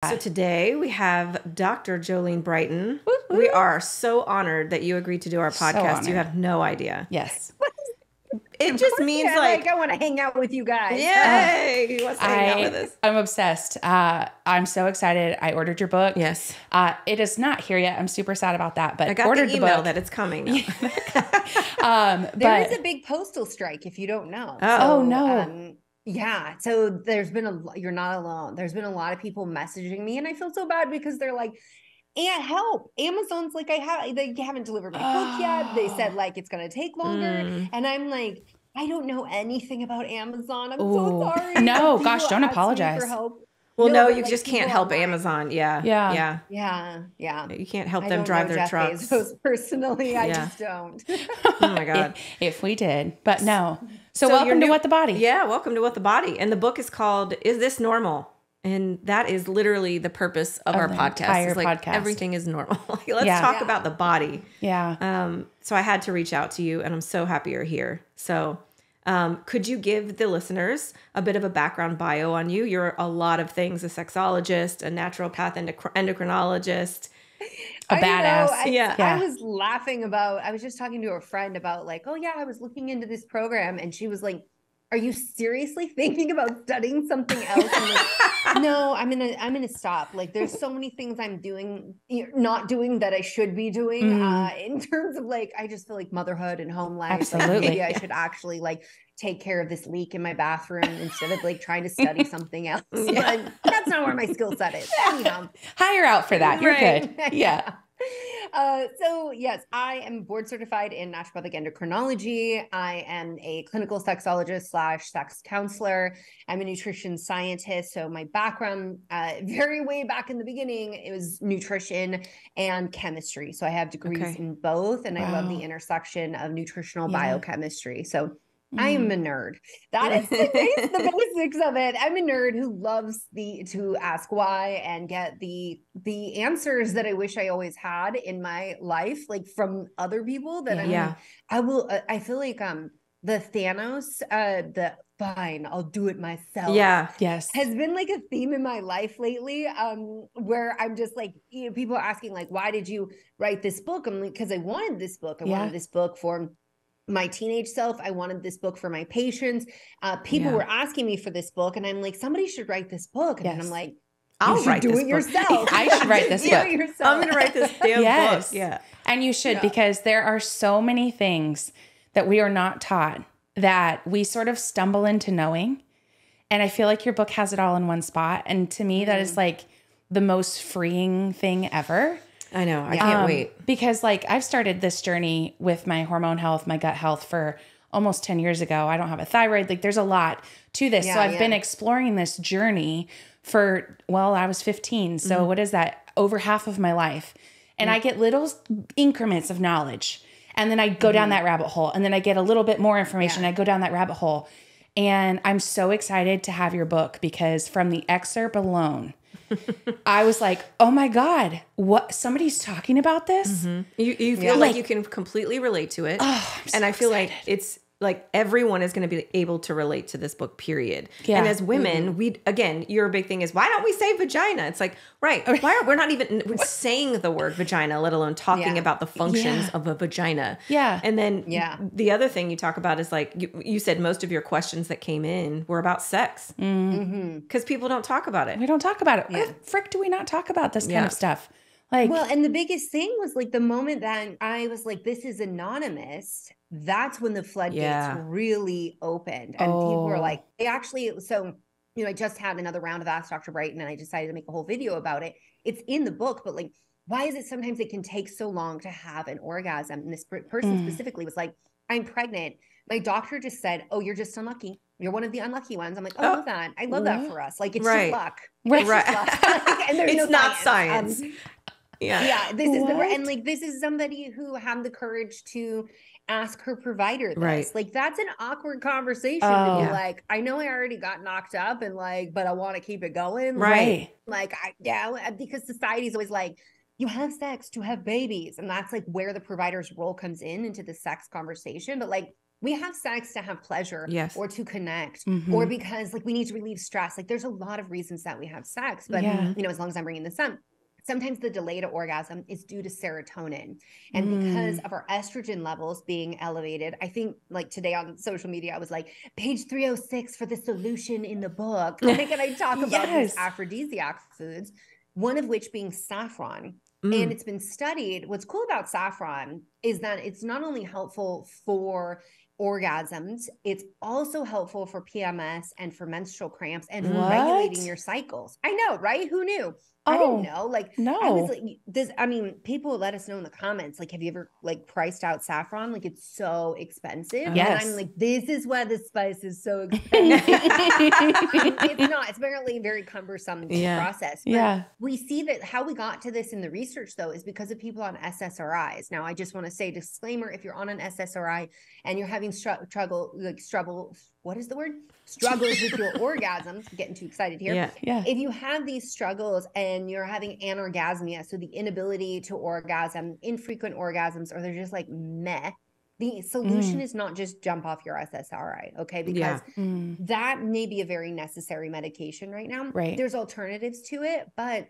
So today we have Dr. Jolene Brighten. We are so honored that you agreed to do our podcast. You have no idea. Yes. It just means like I want to hang out with you guys. Yay! He wants to hang out with us. I'm obsessed. I'm so excited. I ordered your book. Yes. It is not here yet. I'm super sad about that, but I got ordered the email book. that it's coming. There is a big postal strike if you don't know. Oh, no. Yeah. So there's been you're not alone. There's been a lot of people messaging me and I feel so bad because they're like, and help. Amazon's like, they haven't delivered my book yet. They said like, it's going to take longer. And I'm like, I don't know anything about Amazon. I'm so sorry. No, gosh, don't apologize. For help. Well, no, you just can't help Amazon. Yeah. You can't help them drive their trucks. Bezos personally, I just don't. Oh my God. If we did, but no. So welcome to What the Body. Yeah, welcome to What the Body. And the book is called Is This Normal? And that is literally the purpose of our podcast. It's like podcast. Everything is normal. Let's talk about the body. Yeah. So I had to reach out to you and I'm so happy you're here. So could you give the listeners a bit of a background bio on you? You're a lot of things, a sexologist, a naturopath, endocrinologist. A badass. I was laughing about, I was just talking to a friend about like, oh yeah, I was looking into this program and she was like, are you seriously thinking about studying something else? I'm like, no, I'm gonna stop. Like there's so many things I'm not doing that I should be doing in terms of like, I just feel like motherhood and home life. Absolutely. Like, maybe I should actually like take care of this leak in my bathroom instead of like trying to study something else. But that's not where my skill set is. You know. Hire out for that. You're good. Yeah. So yes, I am board certified in naturopathic endocrinology. I am a clinical sexologist / sex counselor. I'm a nutrition scientist. So my background, very way back in the beginning, it was nutrition and chemistry. So I have degrees in both, and I love the intersection of nutritional biochemistry. So I am a nerd. That is the basics of it. I'm a nerd who loves to ask why and get the answers that I wish I always had in my life, like from other people. That I feel like the Thanos, the fine, I'll do it myself. Yeah. Yes. Has been like a theme in my life lately, where I'm just like, people are asking like, why did you write this book? I'm like, because I wanted this book. I wanted this book for my teenage self. I wanted this book for my patients. People were asking me for this book and I'm like, somebody should write this book. And I'm like, I'll write do this it book. yourself. I should write this book. I'm going to write this damn book. Yeah. And you should, because there are so many things that we are not taught that we sort of stumble into knowing. And I feel like your book has it all in one spot. And to me, that is like the most freeing thing ever. I know. I can't wait. Because like I've started this journey with my hormone health, my gut health for almost 10 years ago. I don't have a thyroid. Like there's a lot to this. So I've been exploring this journey for, I was 15. So what is that? Over half of my life. And I get little increments of knowledge. And then I go down that rabbit hole. And then I get a little bit more information. I go down that rabbit hole. And I'm so excited to have your book because from the excerpt alone, I was like, oh my God, what? Somebody's talking about this? You feel like you can completely relate to it. And I feel like it's like everyone is going to be able to relate to this book, period. Yeah. And as women, your big thing is, why don't we say vagina? It's like, we're not even saying the word vagina, let alone talking about the functions of a vagina. Yeah. And then the other thing you talk about is like, you said most of your questions that came in were about sex. Because people don't talk about it. We don't talk about it. Why the frick do we not talk about this kind of stuff? Like, well, and the biggest thing was like the moment that I was like, this is anonymous, that's when the floodgates really opened. And people were like, I just had another round of Ask Dr. Brighten and I decided to make a whole video about it. It's in the book, but like, why is it sometimes it can take so long to have an orgasm? And this person specifically was like, I'm pregnant. My doctor just said, oh, you're just unlucky. You're one of the unlucky ones. I'm like, I love that. I love that for us. Like, it's just luck. Right. Like, and there's it's not science. This is and like this is somebody who had the courage to ask her provider this. Like that's an awkward conversation to be like, I know I already got knocked up and like, but I want to keep it going. Right. Like because society's always like, you have sex to have babies. And that's like where the provider's role comes into the sex conversation. But like we have sex to have pleasure Yes. or to connect or because like we need to relieve stress. Like there's a lot of reasons that we have sex, but you know, as long as I'm bringing this up, sometimes the delay to orgasm is due to serotonin. And because of our estrogen levels being elevated, I think like today on social media, I was like, page 306 for the solution in the book. Like, and I talk about these aphrodisiac foods, one of which being saffron. And it's been studied. What's cool about saffron is that it's not only helpful for orgasms, it's also helpful for PMS and for menstrual cramps and for regulating your cycles. I know, right? Who knew? I didn't know. Like, I was like, this, I mean, people let us know in the comments, like, have you ever like priced out saffron? Like, it's so expensive. And I'm like, this is why the spice is so expensive. It's not, it's apparently very cumbersome to process. But we see that how we got to this in the research though, is because of people on SSRIs. Now, I just want to say disclaimer, if you're on an SSRI and you're having what is the word? Struggles with your orgasms. I'm getting too excited here. If you have these struggles and you're having anorgasmia, so the inability to orgasm, infrequent orgasms, or they're just like meh, the solution is not just jump off your SSRI, okay? Because that may be a very necessary medication right now. There's alternatives to it, but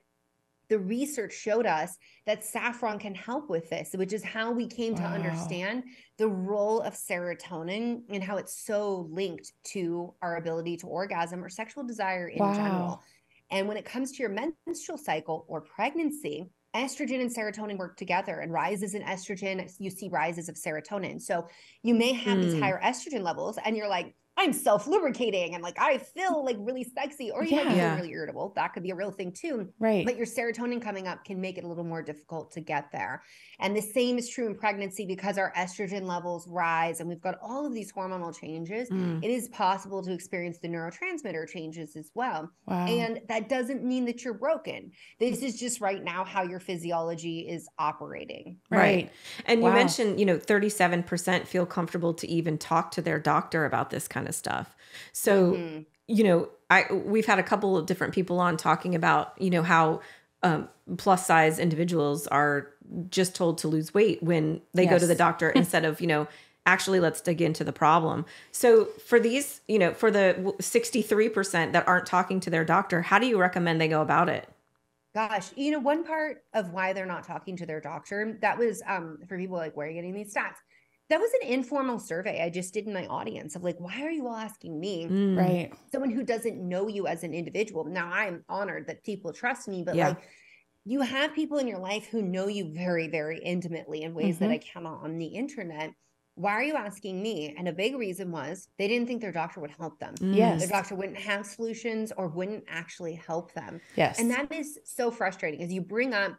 the research showed us that saffron can help with this, which is how we came to understand the role of serotonin and how it's so linked to our ability to orgasm or sexual desire in general. And when it comes to your menstrual cycle or pregnancy, estrogen and serotonin work together, and rises in estrogen, you see rises of serotonin. So you may have these higher estrogen levels and you're like, I'm self-lubricating and like I feel like really sexy, or you might be feeling really irritable. That could be a real thing too. But your serotonin coming up can make it a little more difficult to get there. And the same is true in pregnancy because our estrogen levels rise and we've got all of these hormonal changes. It is possible to experience the neurotransmitter changes as well. And that doesn't mean that you're broken. This is just right now how your physiology is operating. Right. And you mentioned, you know, 37% feel comfortable to even talk to their doctor about this kind of stuff. So, you know, we've had a couple of different people on talking about, you know, how plus size individuals are just told to lose weight when they go to the doctor instead of, you know, actually let's dig into the problem. So for these, you know, for the 63% that aren't talking to their doctor, how do you recommend they go about it? Gosh, you know, one part of why they're not talking to their doctor, that was for people like, where are you getting these stats? That was an informal survey I just did in my audience of like, why are you all asking me? Right. Someone who doesn't know you as an individual. Now, I'm honored that people trust me, but like, you have people in your life who know you very, very intimately in ways that I cannot on the internet. Why are you asking me? And a big reason was they didn't think their doctor would help them. Their doctor wouldn't have solutions or wouldn't actually help them. And that is so frustrating as you bring up,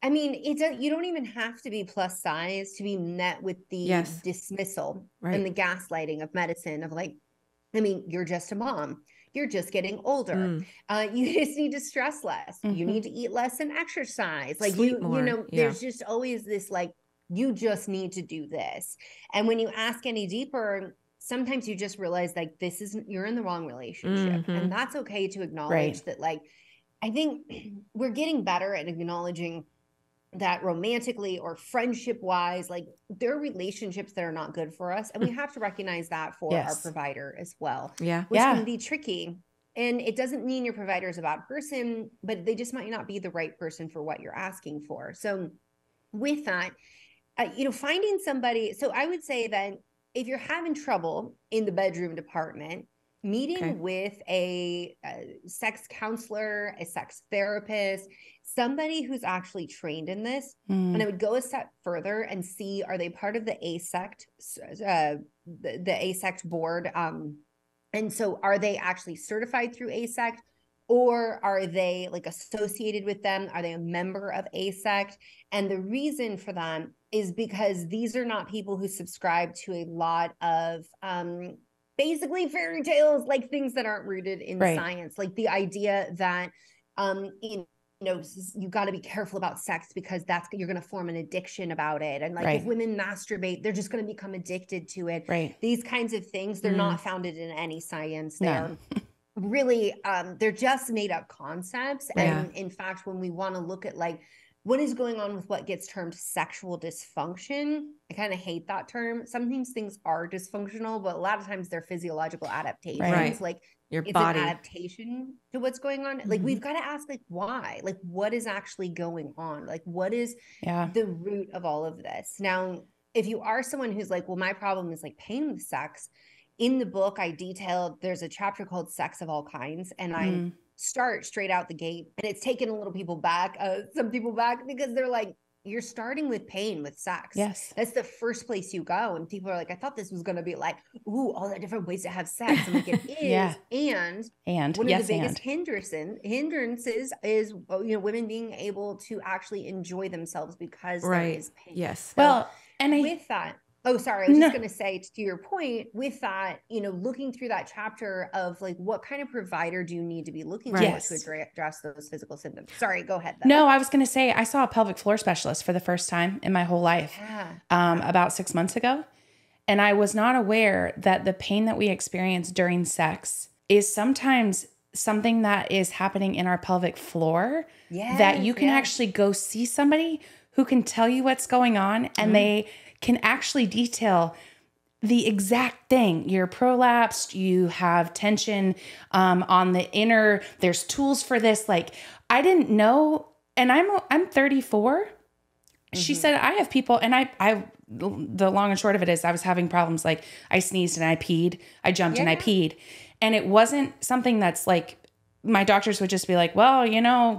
I mean, you don't even have to be plus size to be met with the dismissal and the gaslighting of medicine of like, I mean, you're just a mom. You're just getting older. You just need to stress less. You need to eat less and exercise. Like you know, there's just always this like, you just need to do this. And when you ask any deeper, sometimes you just realize like you're in the wrong relationship. And that's okay to acknowledge that. Like, I think we're getting better at acknowledging that romantically or friendship wise, like there are relationships that are not good for us. And we have to recognize that for our provider as well, which can be tricky. And it doesn't mean your provider is a bad person, but they just might not be the right person for what you're asking for. So with that, you know, finding somebody. So I would say that if you're having trouble in the bedroom department, meeting with a sex counselor, a sex therapist, somebody who's actually trained in this. And I would go a step further and see, are they part of the ASECT, the ASECT board? And so are they actually certified through ASECT, or are they like associated with them? Are they a member of ASECT? And the reason for that is because these are not people who subscribe to a lot of basically fairy tales, like things that aren't rooted in science, like the idea that you know, you got to be careful about sex because you're going to form an addiction about it. And like if women masturbate, they're just going to become addicted to it. These kinds of things, they're not founded in any science. They're really, they're just made up concepts. And in fact, when we want to look at like what is going on with what gets termed sexual dysfunction. I kind of hate that term. Sometimes things are dysfunctional, but a lot of times they're physiological adaptations. Right. Like Your it's body. an adaptation to what's going on. Like we've got to ask like why, like what is actually going on? Like what is the root of all of this? Now, if you are someone who's like, well, my problem is like pain with sex, in the book I detailed, there's a chapter called Sex of All Kinds, and I start straight out the gate, and it's taken some people back because they're like, you're starting with pain with sex. Yes. That's the first place you go. And people are like, I thought this was going to be like, ooh, all the different ways to have sex. I'm like, it is. And one of the biggest hindrances is, women being able to actually enjoy themselves because there is pain. Yes. So well, and with that, oh, sorry. I was just going to say to your point with that, looking through that chapter of like, what kind of provider do you need to be looking for to address those physical symptoms? Sorry, go ahead. Though. No, I was going to say, I saw a pelvic floor specialist for the first time in my whole life about 6 months ago. And I was not aware that the pain that we experience during sex is sometimes something that is happening in our pelvic floor that you can actually go see somebody who can tell you what's going on, and they can actually detail the exact thing. You're prolapsed, you have tension on the inner, there's tools for this. Like, I didn't know, and I'm 34. She said, I have people, and I the long and short of it is I was having problems. Like I sneezed and I peed, I jumped and I peed. And it wasn't something that's like, my doctors would just be like, well,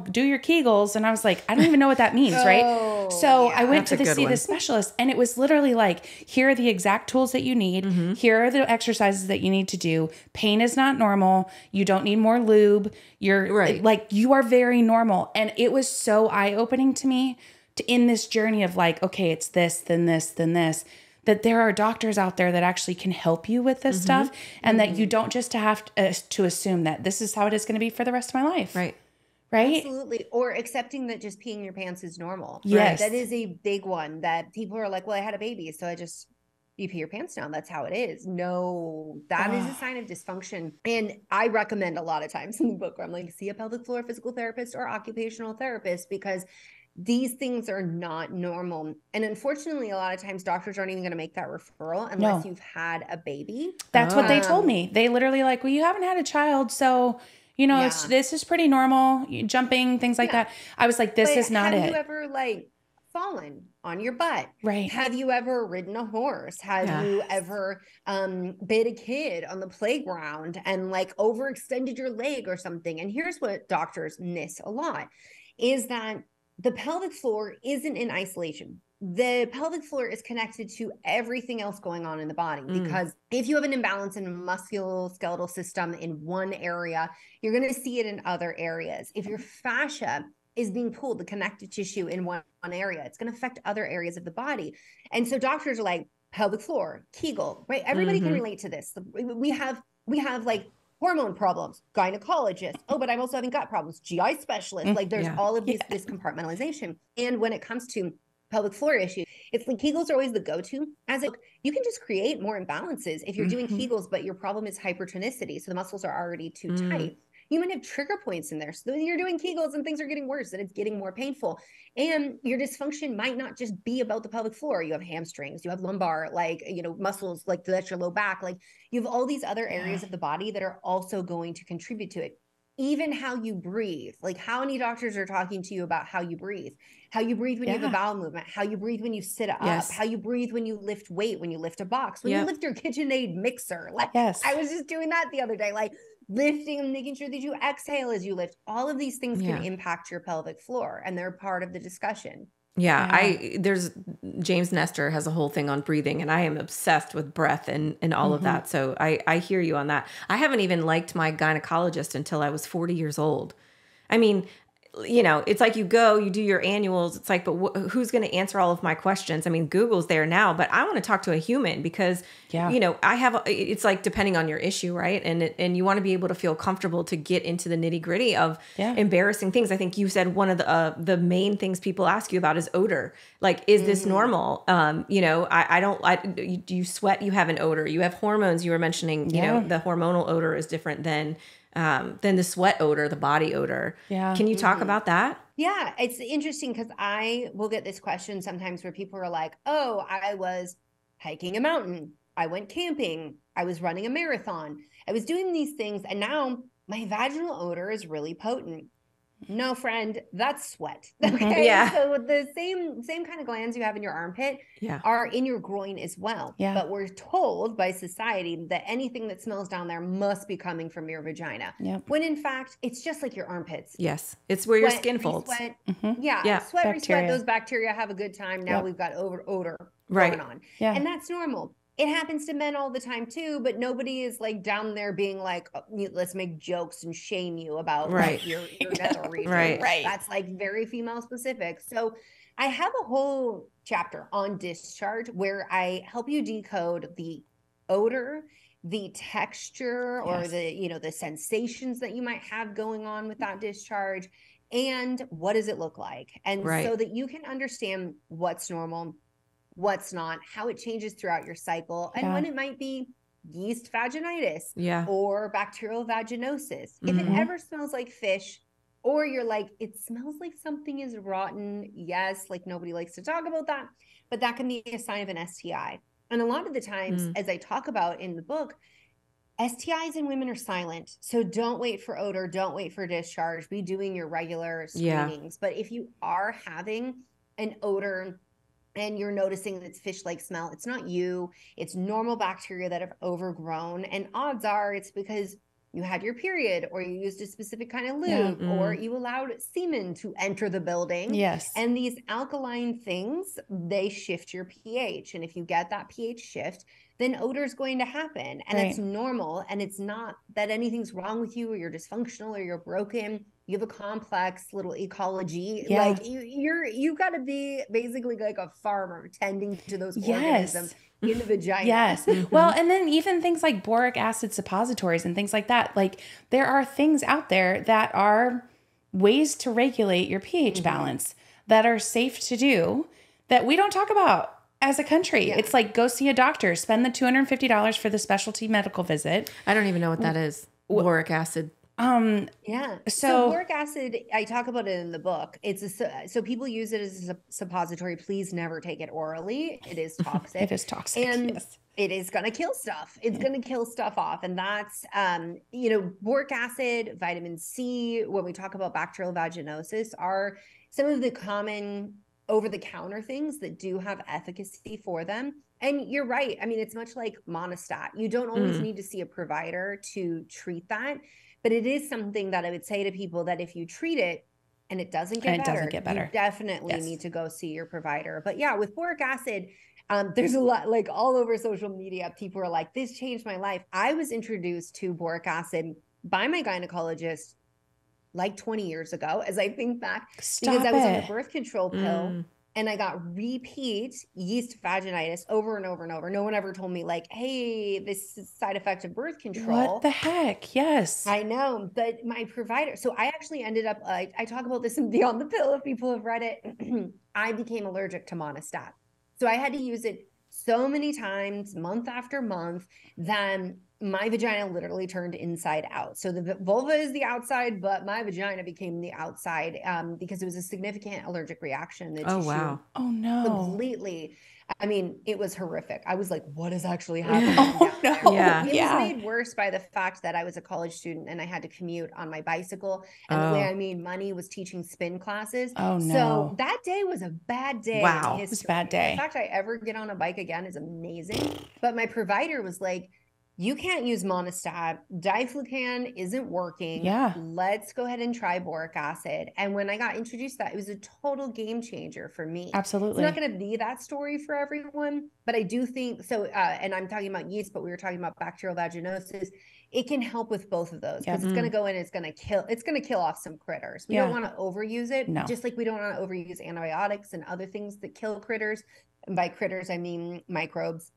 do your kegels. And I was like, I don't even know what that means. Right. So I went to see the specialist, and it was literally like, here are the exact tools that you need. Here are the exercises that you need to do. Pain is not normal. You don't need more lube. You're like, you are very normal. And it was so eye-opening to me in this journey of like, okay, it's this, then this, then this, that there are doctors out there that actually can help you with this stuff, and that you don't just have to assume that this is how it is going to be for the rest of my life. Right. Absolutely. Or accepting that just peeing your pants is normal. Yes. That is a big one that people are like, well, I had a baby, so you pee your pants down. That's how it is. No, that is a sign of dysfunction. And I recommend a lot of times in the book where I'm like, see a pelvic floor physical therapist or occupational therapist, because these things are not normal. And unfortunately, a lot of times doctors aren't even going to make that referral unless you've had a baby. That's what they told me. They literally like, well, you haven't had a child, so, this is pretty normal. Jumping, things like that. I was like, this is not it. Have you ever like fallen on your butt? Right. Have you ever ridden a horse? Have you ever bit a kid on the playground and like overextended your leg or something? And here's what doctors miss a lot is that the pelvic floor isn't in isolation. The pelvic floor is connected to everything else going on in the body, because if you have an imbalance in the musculoskeletal system in one area, you're going to see it in other areas. If your fascia is being pulled, the connective tissue in one area, it's going to affect other areas of the body. And so doctors are like, pelvic floor, Kegel, right? Everybody can relate to this. We have like hormone problems, gynecologist. Oh, but I'm also having gut problems, GI specialist. Like there's all of this compartmentalization. And when it comes to pelvic floor issues, it's like Kegels are always the go-to. You can just create more imbalances if you're doing Kegels, but your problem is hypertonicity. So the muscles are already too tight. You might have trigger points in there. So then you're doing Kegels and things are getting worse and it's getting more painful. And your dysfunction might not just be about the pelvic floor. You have hamstrings, you have lumbar, muscles, like that's your low back. Like you have all these other areas of the body that are also going to contribute to it. Even how you breathe, like how many doctors are talking to you about how you breathe when you have a bowel movement, how you breathe when you sit up, how you breathe when you lift weight, when you lift a box, when you lift your KitchenAid mixer. Like I was just doing that the other day, like lifting and making sure that you exhale as you lift. All of these things can impact your pelvic floor, and they're part of the discussion. There's James Nestor has a whole thing on breathing, and I am obsessed with breath and all of that. So I hear you on that. I haven't even liked my gynecologist until I was 40 years old. I mean, it's like you do your annuals. It's like, but who's going to answer all of my questions? I mean, Google's there now, but I want to talk to a human because, it's like depending on your issue, right? And you want to be able to feel comfortable to get into the nitty gritty of embarrassing things. I think you said one of the main things people ask you about is odor. Like, is this normal? Do you sweat? You have an odor. You have hormones. You were mentioning, the hormonal odor is different than the sweat odor, the body odor. Can you talk about that? Yeah, it's interesting because I will get this question sometimes where people are like, oh, I was hiking a mountain, I went camping, I was running a marathon, I was doing these things, and now my vaginal odor is really potent. No, friend, that's sweat. Okay. Yeah. So the same kind of glands you have in your armpit are in your groin as well. Yeah. But we're told by society that anything that smells down there must be coming from your vagina. Yep. When in fact, it's just like your armpits. Yes. It's where your skin folds. Sweat. Mm-hmm. Yeah. Sweat, bacteria. resweat, those bacteria have a good time. Now we've got odor going on. Yeah. And that's normal. It happens to men all the time too, but nobody is like down there being like, oh, let's make jokes and shame you about like, your nether region. Right. That's like very female specific. So I have a whole chapter on discharge where I help you decode the odor, the texture, or the sensations that you might have going on with that discharge, and what does it look like? And so that you can understand what's normal, what's not, how it changes throughout your cycle, and when it might be yeast vaginitis or bacterial vaginosis. If it ever smells like fish, or you're like, it smells like something is rotten, yes, like nobody likes to talk about that, but that can be a sign of an STI. And a lot of the times, as I talk about in the book, STIs in women are silent. So don't wait for odor, don't wait for discharge, be doing your regular screenings. But if you are having an odor and you're noticing that it's fish-like smell, it's not you, it's normal bacteria that have overgrown. And odds are it's because you had your period, or you used a specific kind of lube, or you allowed semen to enter the building. Yes. And these alkaline things, they shift your pH. And if you get that pH shift, then odor is going to happen. And it's normal. And it's not that anything's wrong with you, or you're dysfunctional, or you're broken. You have a complex little ecology. Like you've got to be basically like a farmer tending to those organisms in the vagina. Yes. Well, and then even things like boric acid suppositories and things like that. Like there are things out there that are ways to regulate your pH balance that are safe to do that we don't talk about as a country. It's like, go see a doctor, spend the $250 for the specialty medical visit. I don't even know what that is. Boric acid. So boric acid, I talk about it in the book. So people use it as a suppository. Please never take it orally. It is toxic. It is toxic. And it is going to kill stuff. It's going to kill stuff off. And that's, boric acid, vitamin C, when we talk about bacterial vaginosis, are some of the common over-the-counter things that do have efficacy for them. And you're right. I mean, it's much like Monistat. You don't always need to see a provider to treat that. But it is something that I would say to people that if you treat it and it doesn't get better, you definitely need to go see your provider. But yeah, with boric acid, there's a lot, like all over social media, people are like, this changed my life. I was introduced to boric acid by my gynecologist like 20 years ago, as I think back, because I was on a birth control pill. And I got repeat yeast vaginitis over and over and over. No one ever told me like, hey, this is a side effect of birth control. What the heck? Yes. I know. But my provider, so I actually ended up, I talk about this in Beyond the Pill if people have read it. I became allergic to Monistat. So I had to use it so many times, month after month, that my vagina literally turned inside out. So the vulva is the outside, but my vagina became the outside because it was a significant allergic reaction. Oh, wow. Oh, no. Completely. I mean, it was horrific. I was like, what is actually happening? No. Yeah. It was made worse by the fact that I was a college student and I had to commute on my bicycle. And the way I made money was teaching spin classes. Oh, no. So that day was a bad day. Wow. It was a bad day. The fact I ever get on a bike again is amazing. But my provider was like, you can't use Monistat. Diflucan isn't working. Yeah. Let's go ahead and try boric acid. And when I got introduced to that, it was a total game changer for me. Absolutely. It's not going to be that story for everyone, but I do think so. And I'm talking about yeast, but we were talking about bacterial vaginosis. It can help with both of those because it's going to go in, it's going to kill off some critters. We don't want to overuse it. No. Just like we don't want to overuse antibiotics and other things that kill critters. And by critters, I mean microbes,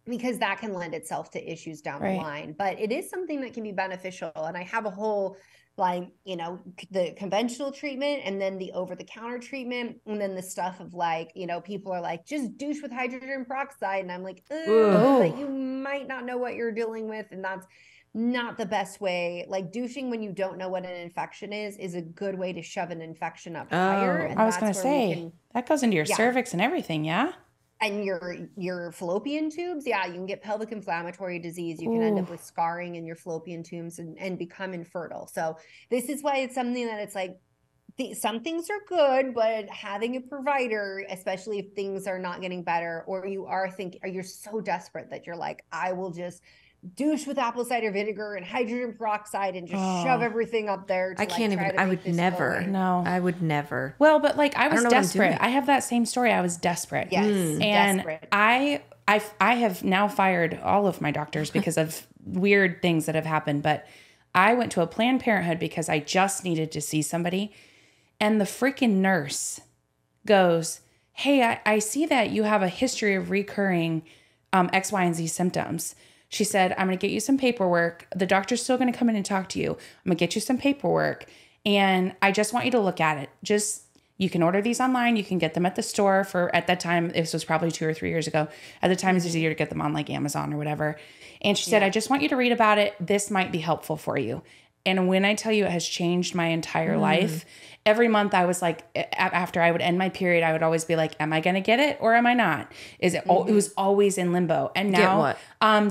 because that can lend itself to issues down the line. But it is something that can be beneficial. And I have a whole, like, the conventional treatment and then the over-the-counter treatment. And then the stuff of like, people are like, just douche with hydrogen peroxide. And I'm like, but you might not know what you're dealing with. And not the best way. Like douching when you don't know what an infection is a good way to shove an infection up higher. And I was going to say that goes into your cervix and everything. Yeah. And your fallopian tubes. Yeah. You can get pelvic inflammatory disease. You can end up with scarring in your fallopian tubes and become infertile. So this is why it's something that it's like, some things are good, but having a provider, especially if things are not getting better, or you're so desperate that you're like, I will just douche with apple cider vinegar and hydrogen peroxide and just shove everything up there. I can't even. I would never. No, I would never. Well, but like I was desperate. I have that same story. I was desperate. Yes, and desperate. I have now fired all of my doctors because of weird things that have happened. But I went to a Planned Parenthood because I just needed to see somebody, and the freaking nurse goes, "Hey, I see that you have a history of recurring X, Y, and Z symptoms." She said, I'm going to get you some paperwork. The doctor's still going to come in and talk to you. I'm going to get you some paperwork. And I just want you to look at it. You can order these online. You can get them at the store at that time. This was probably 2 or 3 years ago. At the time, it's easier to get them on like Amazon or whatever. And she said, I just want you to read about it. This might be helpful for you. And when I tell you it has changed my entire life, every month I was like, after I would end my period, I would always be like, am I going to get it or am I not? It was always in limbo. And now,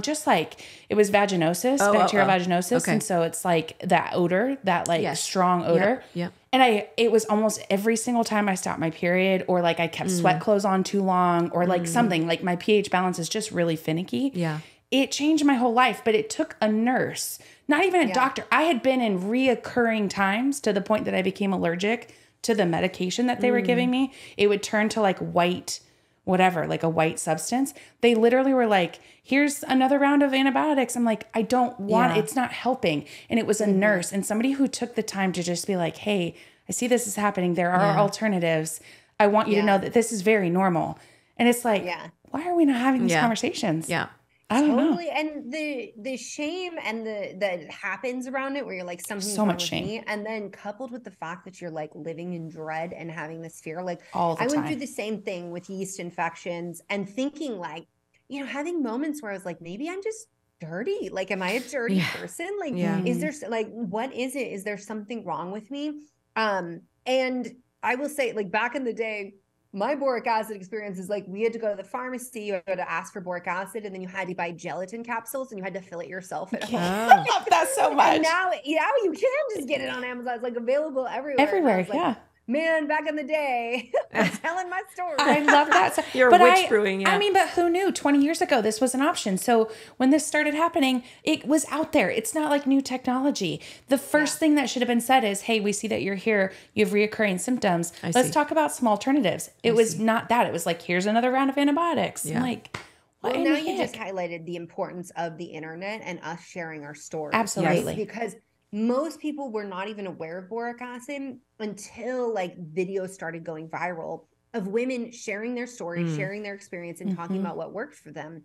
just like it was vaginosis, bacterial vaginosis. Okay. And so it's like that odor, that like strong odor. Yep. And it was almost every single time I stopped my period, or like I kept sweat clothes on too long, or like something like my pH balance is just really finicky. Yeah. It changed my whole life, but it took a nurse, not even a doctor. I had been in reoccurring times to the point that I became allergic to the medication that they were giving me. It would turn to like white, whatever, like a white substance. They literally were like, here's another round of antibiotics. I'm like, I don't want, it's not helping. And it was a nurse and somebody who took the time to just be like, hey, I see this is happening. There are alternatives. I want you to know that this is very normal. And it's like, why are we not having these conversations? Yeah. I don't know. And the shame and that happens around it, where you're like, something's so wrong much with shame. me. And then coupled with the fact that you're like living in dread and having this fear, like all the time. I went through the same thing with yeast infections and thinking like, having moments where I was like, maybe I'm just dirty. Like, am I a dirty person? Like, is there like, what is it? Is there something wrong with me? And I will say, like, back in the day, my boric acid experience is like, we had to go to the pharmacy, you had to ask for boric acid, and then you had to buy gelatin capsules and you had to fill it yourself at home. I love that so much. And now you can just get it on Amazon. It's like available everywhere. Everywhere, yeah. Man, back in the day, I'm telling my story. I love that. You're witch brewing. Yeah. I mean, but who knew 20 years ago this was an option? So when this started happening, it was out there. It's not like new technology. The first thing that should have been said is, hey, we see that you're here. You have reoccurring symptoms. Let's talk about some alternatives. It was not that. It was like, here's another round of antibiotics. Yeah. I'm like, what in the heck? You just highlighted the importance of the internet and us sharing our stories. Absolutely. Right? Because most people were not even aware of boric acid until like videos started going viral of women sharing their story, sharing their experience, and talking about what worked for them.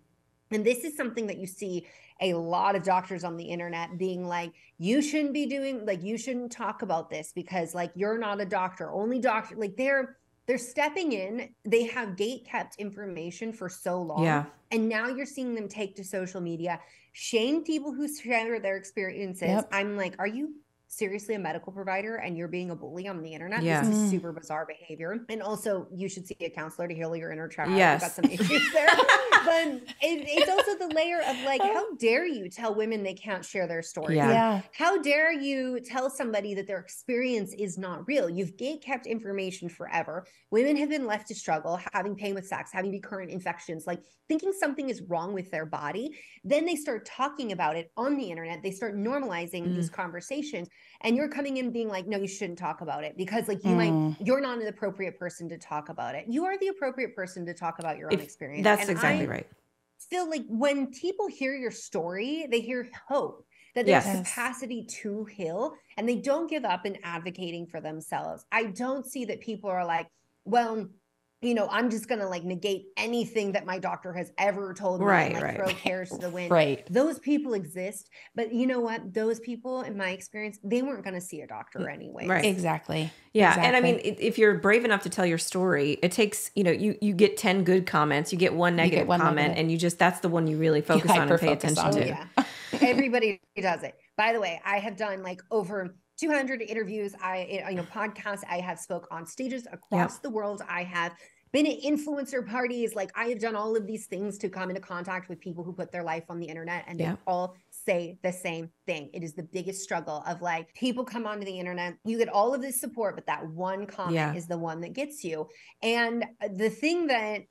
And this is something that you see a lot of doctors on the internet being like, you shouldn't be doing, like, you shouldn't talk about this because like, you're not a doctor, only doctor. Like they're stepping in, they have gate kept information for so long. Yeah. And now you're seeing them take to social media, shame people who share their experiences. Yep. I'm like, are you seriously a medical provider and you're being a bully on the internet? Yeah. This is super bizarre behavior. And also you should see a counselor to heal your inner child. Yes. You've got some issues there. But it's also the layer of like, how dare you tell women they can't share their story? Yeah. How dare you tell somebody that their experience is not real? You've gate kept information forever. Women have been left to struggle, having pain with sex, having recurrent infections, like thinking something is wrong with their body. Then they start talking about it on the internet. They start normalizing these conversations. And you're coming in being like, no, you shouldn't talk about it because like you're not an appropriate person to talk about it. You are the appropriate person to talk about your own experience. That's exactly right. Feel like when people hear your story, they hear hope that there's capacity to heal and they don't give up in advocating for themselves. I don't see that people are like, well, you know, I'm just going to like negate anything that my doctor has ever told me and like throw cares to the wind. Those people exist. But you know what? Those people, in my experience, they weren't going to see a doctor anyway. Exactly. Yeah. And I mean, if you're brave enough to tell your story, it takes, you know, you get 10 good comments, you get one negative comment, and you just, that's the one you really focus on and pay attention to. Yeah. Everybody does it. By the way, I have done like over 200 interviews. Podcasts. I have spoke on stages across the world. I have been at influencer parties. Like I have done all of these things to come into contact with people who put their life on the internet, and they all say the same thing. It is the biggest struggle of like, people come onto the internet, you get all of this support, but that one comment is the one that gets you. And the thing that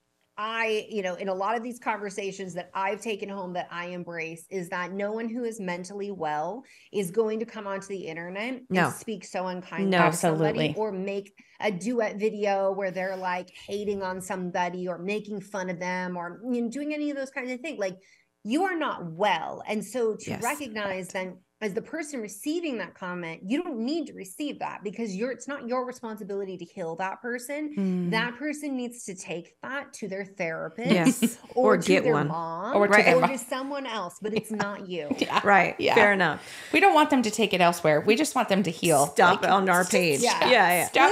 in a lot of these conversations that I've taken home that I embrace is that no one who is mentally well is going to come onto the internet and speak so unkindly to somebody, or make a duet video where they're like hating on somebody or making fun of them, or doing any of those kinds of things. Like, you are not well. And so to recognize then, as the person receiving that comment, you don't need to receive that, because it's not your responsibility to heal that person. That person needs to take that to their therapist or to get their one mom or to someone else, but it's not you. Fair enough. We don't want them to take it elsewhere. We just want them to heal. Stop on our page. Stop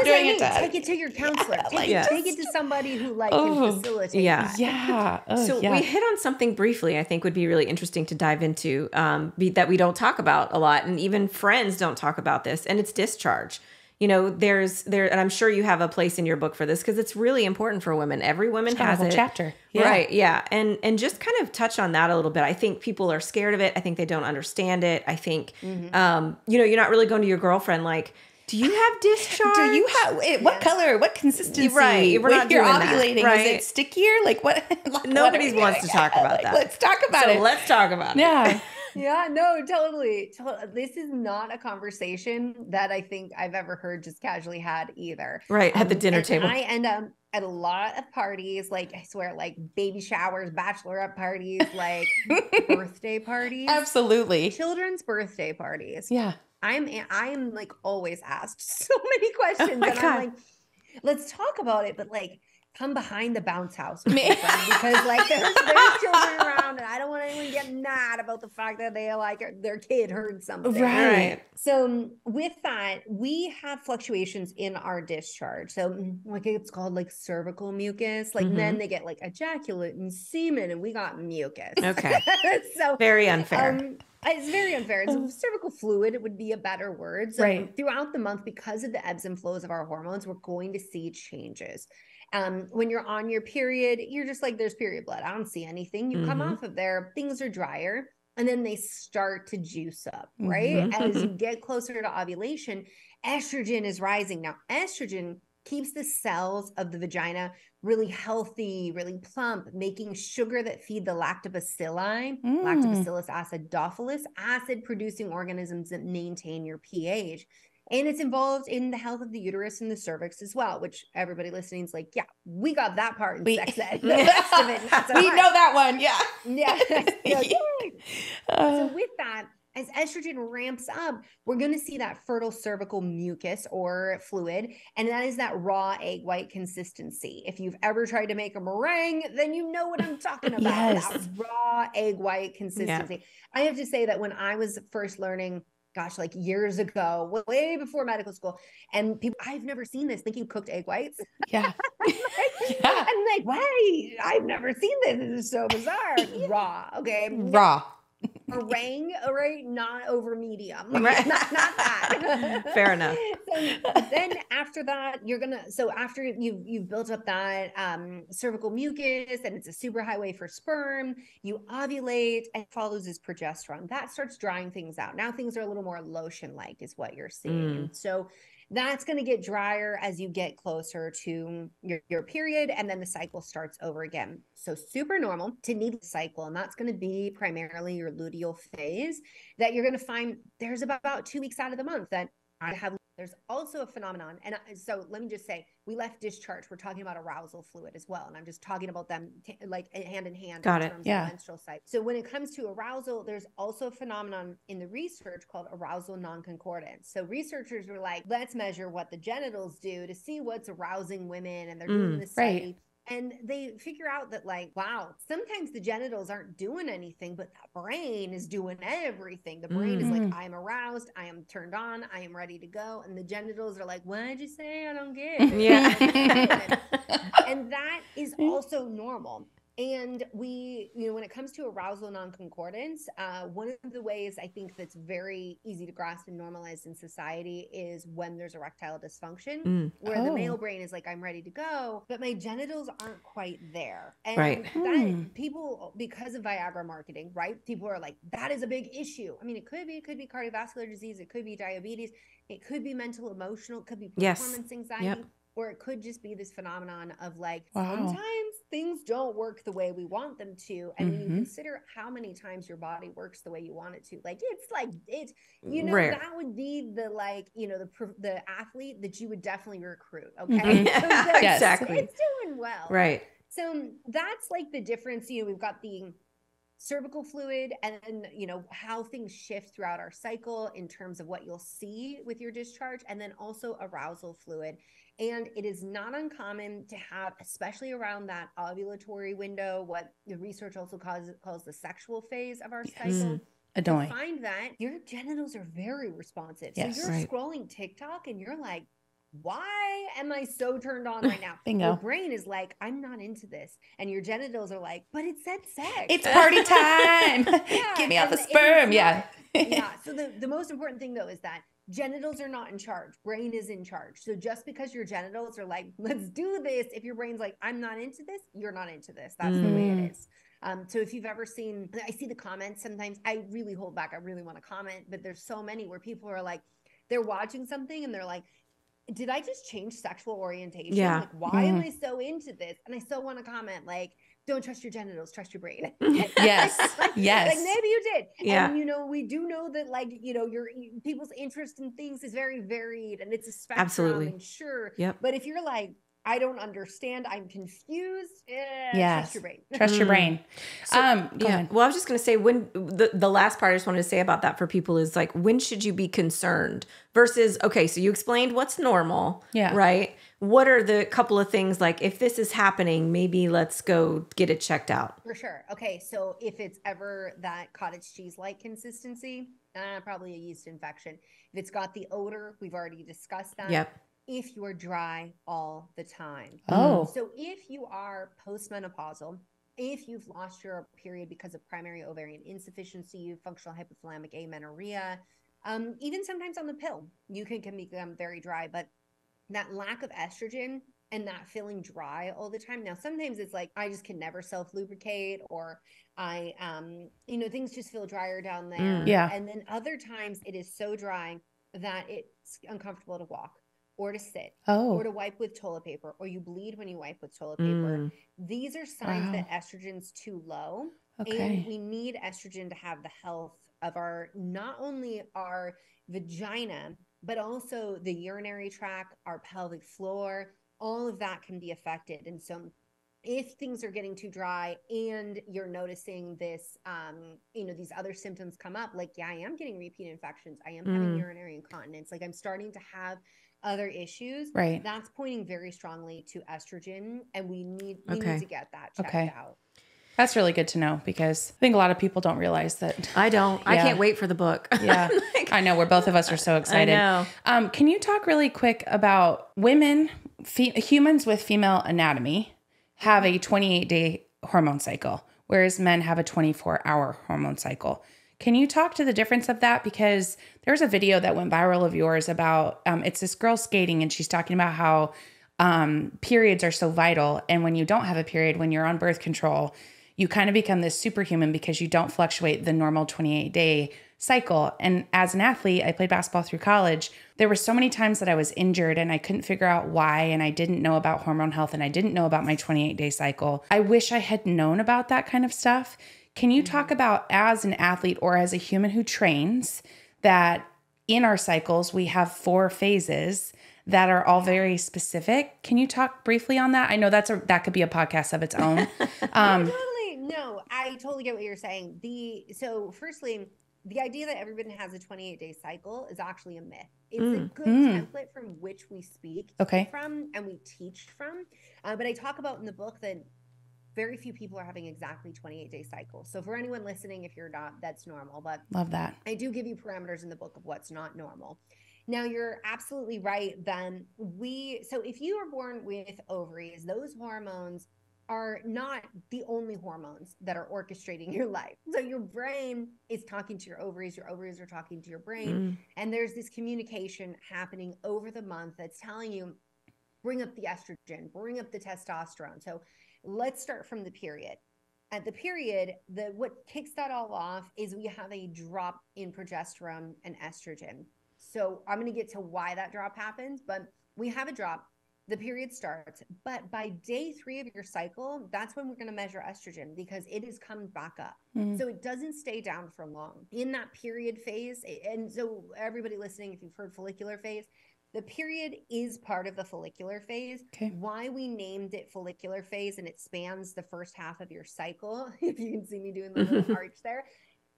doing it. Take it to your counselor. Take it to somebody who can facilitate that. So we hit on something briefly I think would be really interesting to dive into, that we don't talk about a lot, and even friends don't talk about this, and it's discharge. You know, and I'm sure you have a place in your book for this, because it's really important for women. Every woman has a whole chapter. And just kind of touch on that a little bit. I think people are scared of it. I think they don't understand it. I think you're not really going to your girlfriend like, do you have discharge? Do you have what color? What consistency? Right. We're not doing ovulating, that, is it stickier? Like what? Nobody wants to talk about that. Let's talk about it. Let's talk about it. Yeah. Yeah, no, totally. This is not a conversation that I think I've ever heard just casually had either. Right, at the dinner table. I end up at a lot of parties, like I swear, like baby showers, bachelorette parties, like birthday parties. Absolutely. Children's birthday parties. Yeah. I am like always asked so many questions. And I'm like, let's talk about it, but like, come behind the bounce house with me, because like there's children around, and I don't want anyone getting mad about the fact that they like their kid heard something. Right. So with that, we have fluctuations in our discharge. So like it's called like cervical mucus. Like men, they get like ejaculate and semen, and we got mucus. Okay. So very unfair. It's very unfair. So cervical fluid, it would be a better word. So throughout the month, because of the ebbs and flows of our hormones, we're going to see changes. When you're on your period, you're just like, there's period blood. I don't see anything. You come off of there, things are drier, and then they start to juice up, right? As you get closer to ovulation, estrogen is rising. Now, estrogen keeps the cells of the vagina really healthy, really plump, making sugar that feed the lactobacilli, lactobacillus acidophilus, acid-producing organisms that maintain your pH. And it's involved in the health of the uterus and the cervix as well, which everybody listening is like, yeah, we got that part in sex ed. The rest of it, not so we much. know that one. Yeah. Yeah. So with that, as estrogen ramps up, we're going to see that fertile cervical mucus or fluid. And that is that raw egg white consistency. If you've ever tried to make a meringue, then you know what I'm talking about. That raw egg white consistency. I have to say that when I was first learning, gosh, like years ago, way before medical school, and people, I've never seen this, thinking cooked egg whites. Yeah. I'm like, wait, I've never seen this. This is so bizarre. Raw. Okay. Raw. Meringue, right? Not over medium. Right. Not that. Fair enough. So then after that, after you've built up that cervical mucus, and it's a super highway for sperm, you ovulate, and follows is progesterone. That starts drying things out. Now things are a little more lotion-like is what you're seeing. So that's going to get drier as you get closer to your period, and then the cycle starts over again. So super normal to need a cycle, and that's going to be primarily your luteal phase that you're going to find there's about 2 weeks out of the month that I have There's also a phenomenon. And so let me just say, we left discharge. We're talking about arousal fluid as well. And I'm just talking about them like hand in hand in terms of menstrual cycle. So when it comes to arousal, there's also a phenomenon in the research called arousal non-concordance. So researchers were like, let's measure what the genitals do to see what's arousing women. And they're doing this study. Right. And they figure out that like, wow, sometimes the genitals aren't doing anything, but the brain is doing everything. The brain is like, I am aroused, I am turned on, I am ready to go. And the genitals are like, what did you say? I don't get it. Yeah. And that is also normal. And we, when it comes to arousal non-concordance, one of the ways I think that's very easy to grasp and normalize in society is when there's erectile dysfunction, where the male brain is like, I'm ready to go, but my genitals aren't quite there. And that people, because of Viagra marketing, right? People are like, that is a big issue. I mean, it could be cardiovascular disease. It could be diabetes. It could be mental, emotional. It could be performance anxiety. Or it could just be this phenomenon of like, sometimes things don't work the way we want them to. And when you consider how many times your body works the way you want it to, like, it's, rare. That would be the, like, the athlete that you would definitely recruit. Okay. So exactly. It's doing well. Right. So that's like the difference. We've got the cervical fluid and then, how things shift throughout our cycle in terms of what you'll see with your discharge, and then also arousal fluid. And it is not uncommon to have, especially around that ovulatory window, what the research also calls the sexual phase of our cycle. To find that your genitals are very responsive. So you're scrolling TikTok and you're like, why am I so turned on right now? Bingo. Your brain is like, I'm not into this. And your genitals are like, but it said sex. It's party time. Get me out the sperm. So the most important thing, though, is that genitals are not in charge. Brain is in charge. So just because your genitals are like, let's do this, if your brain's like, I'm not into this, you're not into this. That's the way it is. So if you've ever seen, I see the comments sometimes, I really hold back. I really want to comment, but there's so many where people are like, they're watching something and they're like, did I just change sexual orientation? Yeah. Like, why am I so into this? And I still want to comment, like, don't trust your genitals, trust your brain. Yes. Yes. Like maybe you did. Yeah. And, we do know that, like, your people's interest in things is very varied and it's a spectrum. Absolutely. And sure. Yep. But if you're like, I don't understand, I'm confused. Trust your brain. Trust your brain. Well, I was just going to say, when the last part I just wanted to say about that for people is like, when should you be concerned versus, okay, so you explained what's normal, right? What are the couple of things, like, if this is happening, maybe let's go get it checked out. For sure. Okay. So if it's ever that cottage cheese-like consistency, probably a yeast infection. If it's got the odor, we've already discussed that. Yep. If you're dry all the time. So if you are postmenopausal, if you've lost your period because of primary ovarian insufficiency, functional hypothalamic amenorrhea, even sometimes on the pill, you can become very dry, but that lack of estrogen and that feeling dry all the time. Now, sometimes it's like, I just can never self-lubricate, or I, things just feel drier down there. Yeah. And then other times it is so dry that it's uncomfortable to walk, or to sit, or to wipe with toilet paper, or you bleed when you wipe with toilet paper. These are signs that estrogen's too low. And we need estrogen to have the health of not only our vagina, but also the urinary tract, our pelvic floor. All of that can be affected. And so if things are getting too dry and you're noticing this, these other symptoms come up, like, I am getting repeat infections, I am having urinary incontinence, like I'm starting to have other issues, right? That's pointing very strongly to estrogen, and we need to get that checked out. That's really good to know, because I think a lot of people don't realize that. I don't. I can't wait for the book. Yeah. I know. Both of us are so excited. I know. Can you talk really quick about women, humans with female anatomy have a 28-day hormone cycle, whereas men have a 24-hour hormone cycle. Can you talk to the difference of that? Because there's a video that went viral of yours about, it's this girl skating, and she's talking about how periods are so vital. And when you don't have a period, when you're on birth control, you kind of become this superhuman because you don't fluctuate the normal 28-day cycle. And as an athlete, I played basketball through college. There were so many times that I was injured and I couldn't figure out why. And I didn't know about hormone health, and I didn't know about my 28-day cycle. I wish I had known about that kind of stuff. Can you talk about, as an athlete or as a human who trains, that in our cycles, we have 4 phases that are all very specific. Can you talk briefly on that? I know that could be a podcast of its own. Totally. No, I totally get what you're saying. So firstly, the idea that everybody has a 28-day cycle is actually a myth. It's a good template from which we speak from and we teach from. But I talk about in the book that very few people are having exactly 28-day cycles. So for anyone listening, if you're not, that's normal. But love that. I do give you parameters in the book of what's not normal. Now, you're absolutely right. Then so if you are born with ovaries, those hormones are not the only hormones that are orchestrating your life. So your brain is talking to your ovaries are talking to your brain. And there's this communication happening over the month that's telling you, bring up the estrogen, bring up the testosterone. So let's start from the period. At the period, what kicks that all off is we have a drop in progesterone and estrogen. So I'm going to get to why that drop happens, but we have a drop. The period starts, but by day 3 of your cycle, that's when we're going to measure estrogen because it is coming back up. So it doesn't stay down for long. In that period phase, and so everybody listening, if you've heard follicular phase, the period is part of the follicular phase. Why we named it follicular phase and it spans the first half of your cycle, if you can see me doing the little arch there,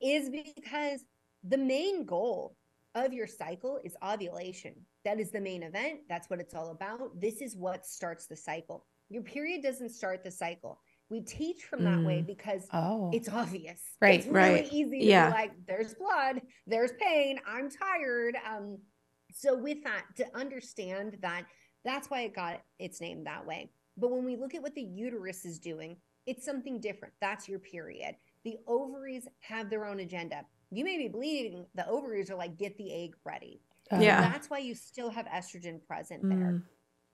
is because the main goal of your cycle is ovulation. That is the main event. That's what it's all about. This is what starts the cycle. Your period doesn't start the cycle. We teach from that way because it's obvious. Right. It's really easy to be like, there's blood, there's pain, I'm tired. So with that, to understand that, that's why it got its name that way. But when we look at what the uterus is doing, it's something different. That's your period. The ovaries have their own agenda. You may be bleeding. The ovaries are like, get the egg ready. That's why you still have estrogen present there.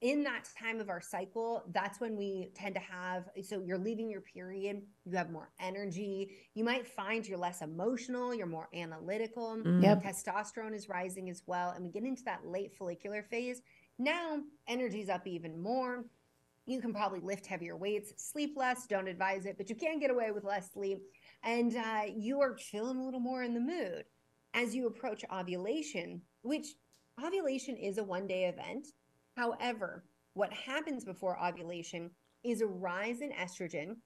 In that time of our cycle, that's when we tend to have, so you're leaving your period, you have more energy. You might find you're less emotional, you're more analytical. Testosterone is rising as well. And we get into that late follicular phase. Now, energy's up even more. You can probably lift heavier weights, sleep less, don't advise it, but you can get away with less sleep. And you are feeling a little more in the mood. As you approach ovulation, which ovulation is a one-day event. However, what happens before ovulation is a rise in estrogen,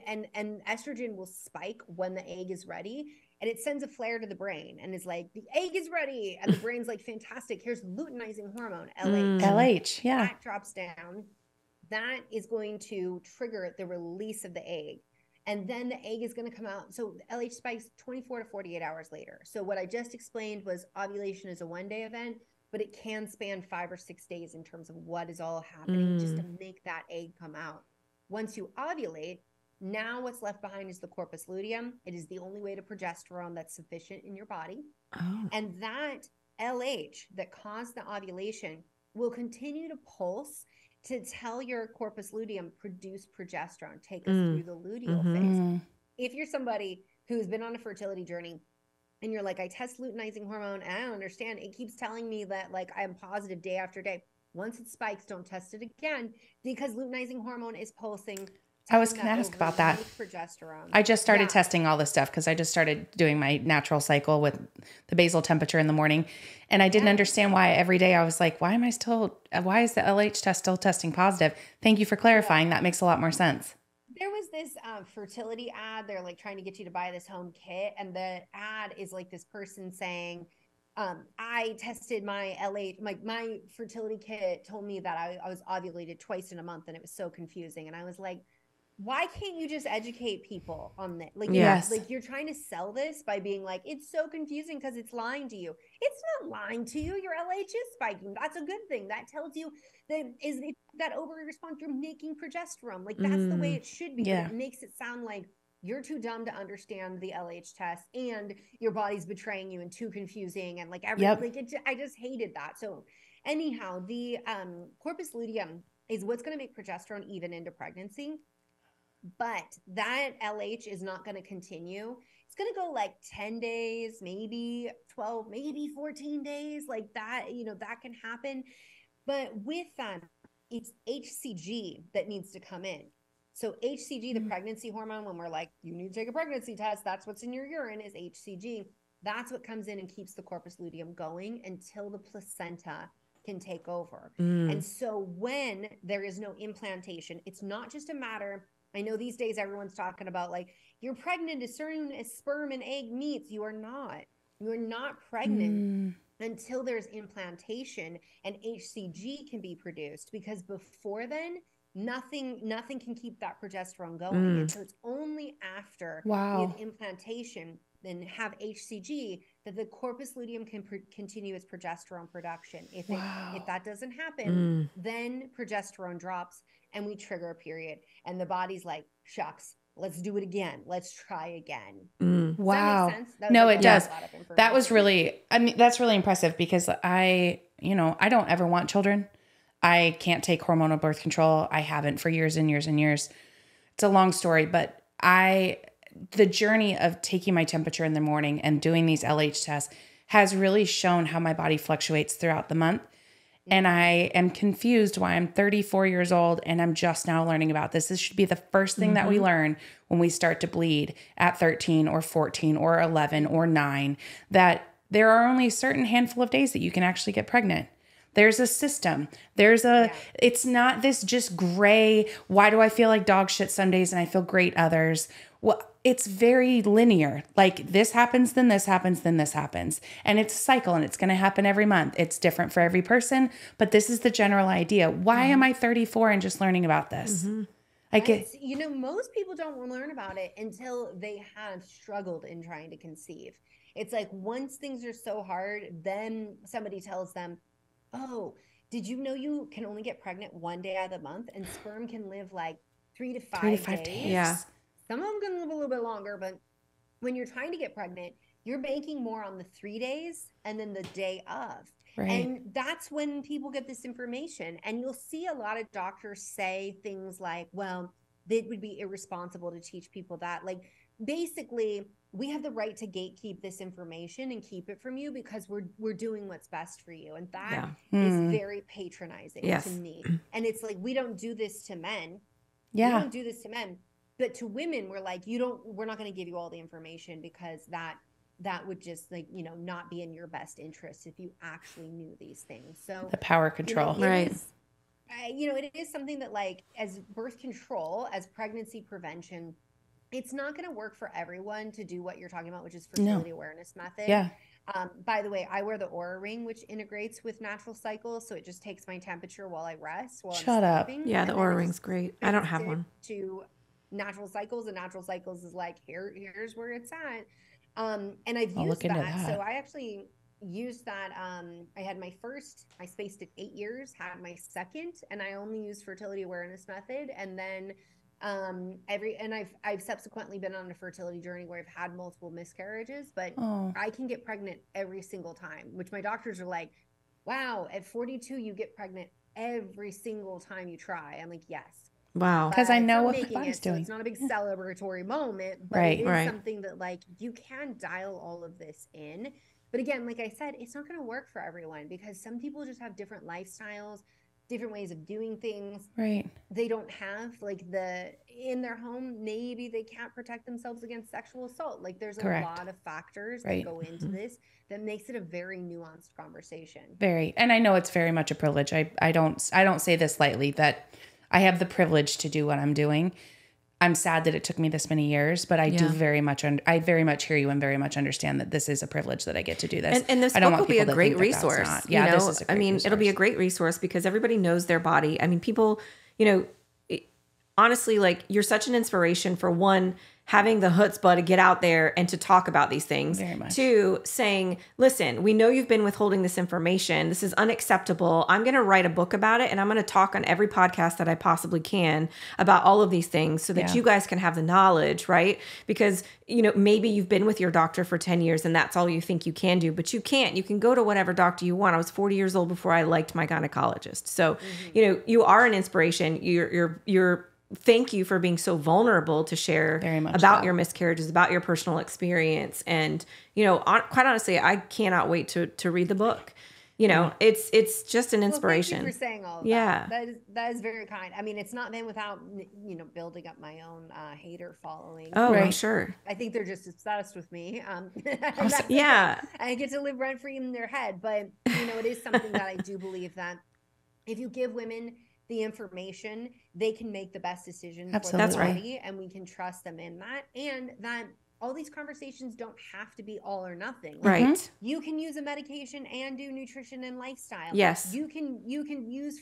and estrogen will spike when the egg is ready, and it sends a flare to the brain and is like, the egg is ready. And the brain's like, fantastic, here's luteinizing hormone, LH. LH, That drops down. That is going to trigger the release of the egg. And then the egg is going to come out. So LH spikes 24 to 48 hours later. So what I just explained was ovulation is a one-day event, but it can span 5 or 6 days in terms of what is all happening just to make that egg come out. Once you ovulate, now what's left behind is the corpus luteum. It is the only way to progesterone that's sufficient in your body. And that LH that caused the ovulation will continue to pulse to tell your corpus luteum produce progesterone, take us through the luteal phase. If you're somebody who's been on a fertility journey and you're like, I test luteinizing hormone and I don't understand, it keeps telling me that like I'm positive day after day. Once it spikes, don't test it again because luteinizing hormone is pulsing. I was going to ask about that. Progesterone. I just started testing all this stuff because I just started doing my natural cycle with the basal temperature in the morning. And I didn't understand why every day I was like, why is the LH test still testing positive? Thank you for clarifying. That makes a lot more sense. There was this fertility ad. They're like trying to get you to buy this home kit. And the ad is like this person saying, I tested my LH, my fertility kit told me that I was ovulated twice in a month and it was so confusing. And I was like, why can't you just educate people on that? Like, like you're trying to sell this by being like, it's so confusing because it's lying to you. It's not lying to you. Your LH is spiking. That's a good thing. That tells you that ovary response, you're making progesterone. Like that's the way it should be. But it makes it sound like you're too dumb to understand the LH test and your body's betraying you and too confusing. And like I just hated that. So anyhow, the corpus luteum is what's going to make progesterone even into pregnancy. But that LH is not going to continue. It's going to go like 10 days, maybe 12, maybe 14 days. Like that, that can happen. But with that, it's HCG that needs to come in. So HCG, the pregnancy hormone, when we're like, you need to take a pregnancy test, that's what's in your urine is HCG. That's what comes in and keeps the corpus luteum going until the placenta can take over. And so when there is no implantation, it's not just a matter, I know these days everyone's talking about like, you're pregnant as soon as sperm and egg meets. You are not. You are not pregnant until there's implantation and HCG can be produced, because before then, nothing can keep that progesterone going. And so it's only after we have implantation and have HCG that the corpus luteum can continue its progesterone production. If that doesn't happen, then progesterone drops and we trigger a period. And the body's like, shucks, let's do it again. Let's try again. Wow. Does that make sense? No, like it does. That was really, I mean, that's really impressive, because I don't ever want children. I can't take hormonal birth control. I haven't for years and years and years. It's a long story, but the journey of taking my temperature in the morning and doing these LH tests has really shown how my body fluctuates throughout the month. And I am confused why I'm 34 years old and I'm just now learning about this. This should be the first thing that we learn when we start to bleed at 13 or 14 or 11 or 9, that there are only a certain handful of days that you can actually get pregnant. There's a system. It's not this just gray, why do I feel like dog shit some days and I feel great others? Well, it's very linear. Like this happens, then this happens, then this happens. And it's a cycle and it's going to happen every month. It's different for every person, but this is the general idea. Why am I 34 and just learning about this? Most people don't learn about it until they have struggled in trying to conceive. It's like once things are so hard, then somebody tells them, oh, did you know you can only get pregnant one day out of the month and sperm can live like 3 to 5 days? Yeah. Some of them can live a little bit longer, but when you're trying to get pregnant, you're banking more on the 3 days and then the day of. Right. And that's when people get this information. And you'll see a lot of doctors say things like, well, it would be irresponsible to teach people that. Like, basically, we have the right to gatekeep this information and keep it from you because we're doing what's best for you. And that is very patronizing to me. And it's like, we don't do this to men. Yeah. We don't do this to men. But to women, we're like, we're not going to give you all the information because that would just not be in your best interest if you actually knew these things. So the power control, right? It is something that, like, as birth control, as pregnancy prevention, it's not going to work for everyone to do what you're talking about, which is fertility awareness method. Yeah. By the way, I wear the Oura ring, which integrates with natural cycles. So it just takes my temperature while I rest. Shut up. Yeah, the Oura ring's great. I don't have one. To natural cycles, and natural cycles is like, here's where it's at. And I've used that. So I actually used that. I had my first, I spaced it 8 years, had my second, and I only used fertility awareness method. And then I've subsequently been on a fertility journey where I've had multiple miscarriages, but I can get pregnant every single time, which my doctors are like, wow, at 42, you get pregnant every single time you try. I'm like, yes. Wow. Because I know what my body's doing. So it's not a big celebratory moment, but it is something that, like, you can dial all of this in. But again, like I said, it's not going to work for everyone because some people just have different lifestyles, different ways of doing things. Right. They don't have in their home, maybe they can't protect themselves against sexual assault. Like, there's a lot of factors that go into this that makes it a very nuanced conversation. Very. And I know it's very much a privilege. I don't say this lightly, that I have the privilege to do what I'm doing. I'm sad that it took me this many years, but I do very much hear you and very much understand that this is a privilege that I get to do this. And this book will be a great resource. This is a great resource. It'll be a great resource because everybody knows their body. I mean, people, honestly, like, you're such an inspiration for one, having the chutzpah to get out there and to talk about these things. Very much. Two, saying, listen, we know you've been withholding this information. This is unacceptable. I'm going to write a book about it, and I'm going to talk on every podcast that I possibly can about all of these things so that you guys can have the knowledge, right? Because, maybe you've been with your doctor for 10 years and that's all you think you can do, but you can't. You can go to whatever doctor you want. I was 40 years old before I liked my gynecologist. So, you are an inspiration. You're thank you for being so vulnerable to share about your miscarriages, about your personal experience. And, quite honestly, I cannot wait to read the book. you know, it's just an inspiration. Thank you for saying all of yeah. That is very kind. I mean, it's not been without, you know, building up my own hater following. Oh, I'm sure. I think they're just obsessed with me. Yeah. I get to live rent free in their head. But, you know, it is something that I do believe that if you give women the information, they can make the best decision for their body, and we can trust them in that. And that all these conversations don't have to be all or nothing. Like, right. You can use a medication and do nutrition and lifestyle. Yes. You can use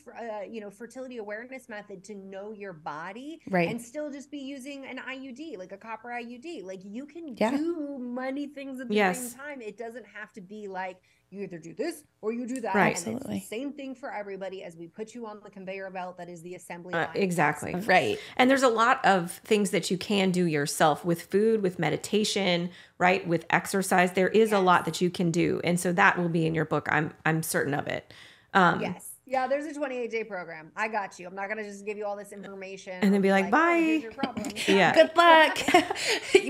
you know, fertility awareness method to know your body, and still just be using an IUD, like a copper IUD. Like, you can do many things at the same time. It doesn't have to be like you either do this or you do that. Right. And Absolutely. it's the same thing for everybody as we put you on the conveyor belt that is the assembly line. Exactly. Right. And there's a lot of things that you can do yourself with food, with meditation, right? With exercise. There is a lot that you can do. And so that will be in your book. I'm certain of it. Yes. Yeah, there's a 28-day program. I got you. I'm not going to just give you all this information and then be like, bye. Oh, here's your problem. Yeah. Good luck.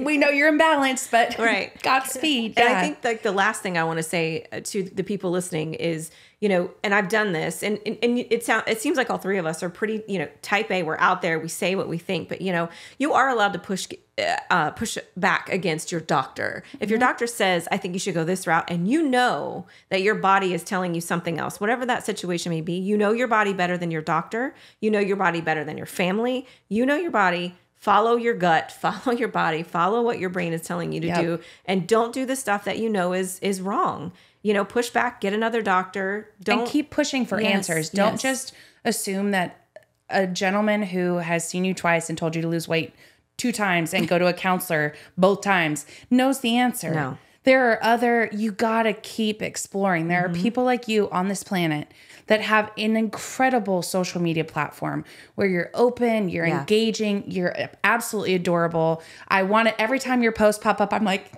We know you're imbalanced, but Godspeed. And I think like the last thing I want to say to the people listening is, you know, and I've done this, and it seems like all three of us are pretty, you know, type A. We're out there. We say what we think, but you know, you are allowed to push back against your doctor. If your doctor says, I think you should go this route, and you know that your body is telling you something else, whatever that situation may be, you know your body better than your doctor. You know your body better than your family. You know your body. Follow your gut, follow your body, follow what your brain is telling you to do, and don't do the stuff that you know is wrong. You know, push back, get another doctor. And keep pushing for answers. Don't just assume that a gentleman who has seen you twice and told you to lose weight 2 times and go to a counselor both times knows the answer. No. There are you gotta keep exploring. There are people like you on this planet that have an incredible social media platform where you're open, you're engaging, you're absolutely adorable. I want it every time your posts pop up. I'm like,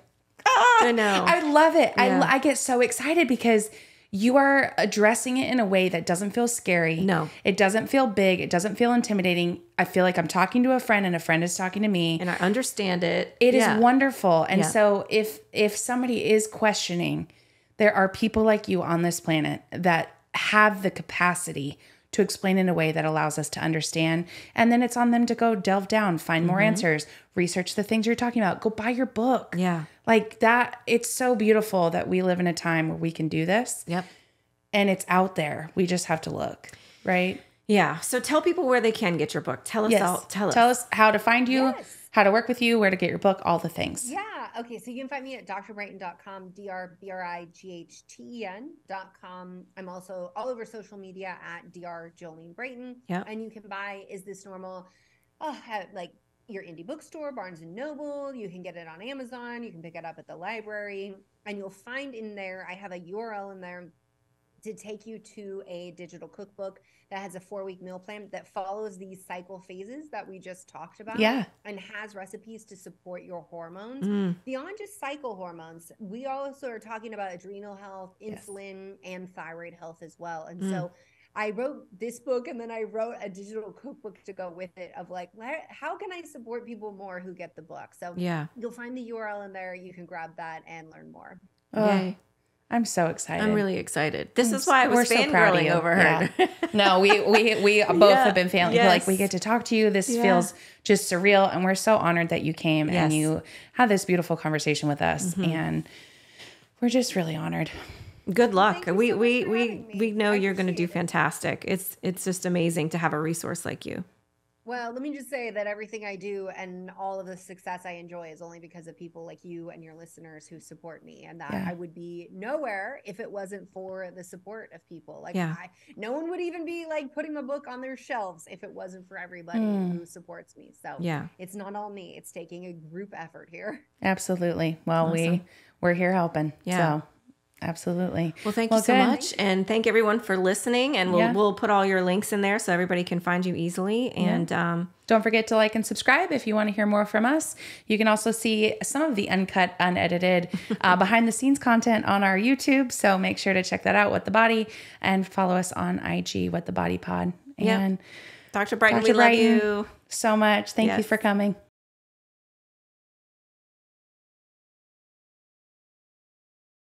I know. I love it. Yeah. I get so excited because you are addressing it in a way that doesn't feel scary. No. It doesn't feel big. It doesn't feel intimidating. I feel like I'm talking to a friend and a friend is talking to me. And I understand it. It is wonderful. And so if somebody is questioning, there are people like you on this planet that have the capacity to explain in a way that allows us to understand. And then it's on them to go delve down, find more answers, research the things you're talking about, go buy your book. Yeah. Like that. It's so beautiful that we live in a time where we can do this. Yep. And it's out there. We just have to look. Right. Yeah. So tell people where they can get your book. Tell us Tell us how to find you, how to work with you, where to get your book, all the things. Yeah. Okay. So you can find me at drbrighten.com, drbrighten.com. I'm also all over social media at Jolene Brighten. Yeah. And you can buy Is This Normal? At like your indie bookstore, Barnes and Noble. You can get it on Amazon. You can pick it up at the library. And you'll find in there, I have a URL in there to take you to a digital cookbook that has a 4-week meal plan that follows these cycle phases that we just talked about. Yeah. And has recipes to support your hormones. Beyond just cycle hormones, we also are talking about adrenal health, insulin, and thyroid health as well. And so I wrote this book, and then I wrote a digital cookbook to go with it of like, how can I support people more who get the book? So you'll find the URL in there. You can grab that and learn more. Yay. I'm so excited. I'm really excited. This is why I was fangirling over her. Yeah. No, we both have been fangirling. Like, we get to talk to you. This feels just surreal. And we're so honored that you came and you had this beautiful conversation with us. And we're just really honored. Good luck. We know you're going to do fantastic. It's just amazing to have a resource like you. Well, let me just say that everything I do and all of the success I enjoy is only because of people like you and your listeners who support me, and that I would be nowhere if it wasn't for the support of people. Like no one would even be like putting a book on their shelves if it wasn't for everybody who supports me. So it's not all me. It's taking a group effort here. Absolutely. Well, we're here helping. Yeah. So. Absolutely. Well, thank you so much. And thank everyone for listening. And we'll put all your links in there so everybody can find you easily. And don't forget to like and subscribe if you want to hear more from us. You can also see some of the uncut, unedited, behind the scenes content on our YouTube. So make sure to check that out, What the Body, and follow us on IG, What the Body Pod. And Dr. Brighten, we love you so much. Thank you for coming.